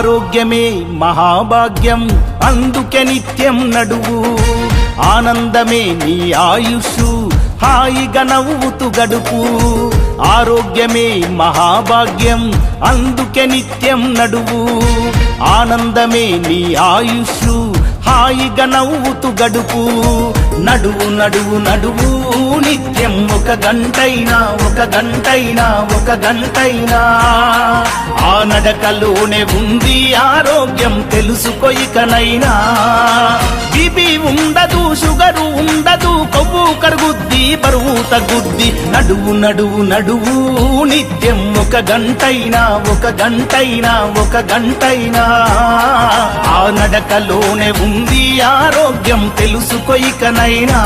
ఆరోగ్యమే మహాభాగ్యం అందుకే నిత్యం నడువు ఆనందమే నీ ఆయుష్ హాయిగా నవ్వుతూ గడుపు ఆరోగ్యమే మహాభాగ్యం అందుకే నిత్యం నడువు ఆనందమే నీ ఆయుష్ హాయిగా నవ్వుతూ గడుపు నడువు నడువు నడువు నిత్యం ఒక గంటైనా ఆ నడకలోనే ఉంది ఆరోగ్యం తెలుసుకో ఇకనైనా బీపీ ఉండదు షుగరు ఉండదు కొవ్వు కరుగుద్ది బరువు తగ్గుద్ది నడువు నడువు నడువు నిత్యం ఒక గంటైనా ఆ నడకలోనే ఉంది ఆరోగ్యం తెలుసుకో ఇకనైనా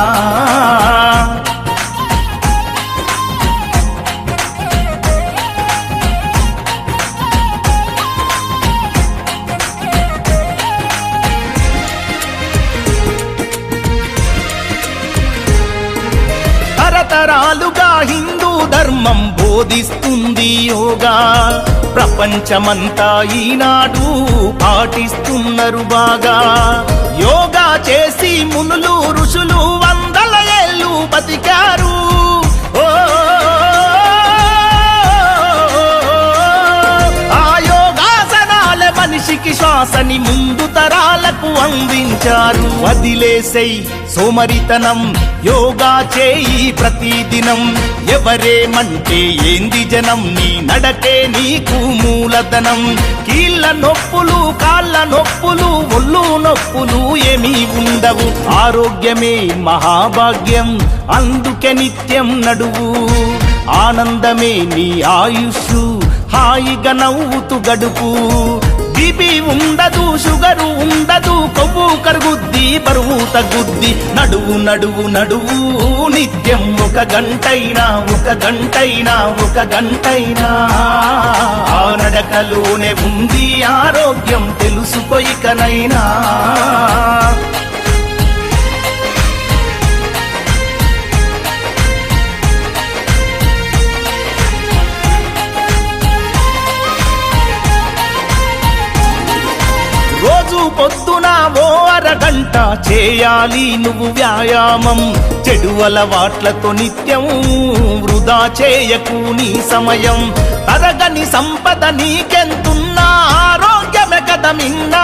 తరతరాలుగా హిందూ ధర్మం బోధిస్తుంది యోగా ప్రపంచమంతా ఈనాడు పాటిస్తున్నారు బాగా యోగా చేసి మునులు ఋషులు వందల ఏళ్ళు బతికారు ఆ యోగాసనాల మనిషికి శ్వాసని ముందు తరాలకు అందించారు వదిలేసై సోమరితనం యోగా చేయి ప్రతిదినం ఎవరేమంటే ఏంది జనం నీ నడకే నీకు మూలధనం కీళ్ళ నొప్పులు కాళ్ళ నొప్పులు ఒళ్ళు నొప్పులు ఏమీ ఉండవు ఆరోగ్యమే మహాభాగ్యం అందుకే నిత్యం నడువు ఆనందమే నీ ఆయుష్ హాయిగా నవ్వుతూ గడుపు బీపీ ఉండదు షుగరు ఉండదు కొవ్వు కరుగుద్ది బరువు తగ్గుద్ది నడువు నడువు నడువు నిత్యం ఒక గంటైనా ఆ నడకలోనే ఉంది ఆరోగ్యం తెలుసుకో ఇకనైనా రోజు పొద్దున ఓ అరగంట చేయాలి నువ్వు వ్యాయామం చెడు అలవాట్లతో నిత్యం వృధా చేయకు నీ సమయం తరగని సంపద నీకెంతున్నా ఆరోగ్యమే కదా మిన్నా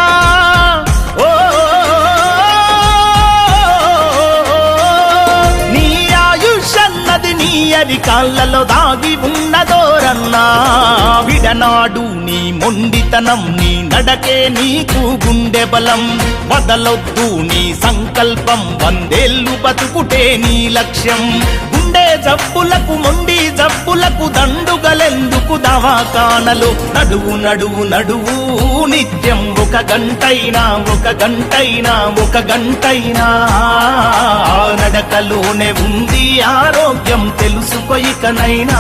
నీ ఆయుష్ అన్నది నీ అరికాళ్ళలో దాగి ఉన్నదోరన్నా విడనాడు నీ మొండితనం నీ నడకే నీకు గుండె బలం వదలొద్దు నీ సంకల్పం 100 ఏళ్ళు బతుకుటే నీ లక్ష్యం గుండె జబ్బులకు మొండి జబ్బులకు దండుగలెందుకు దవాఖానలు నడువు నడువు నడువు నిత్యం ఒక గంటైనా ఆ నడకలోనే ఉంది ఆరోగ్యం తెలుసుకో ఇకనైనా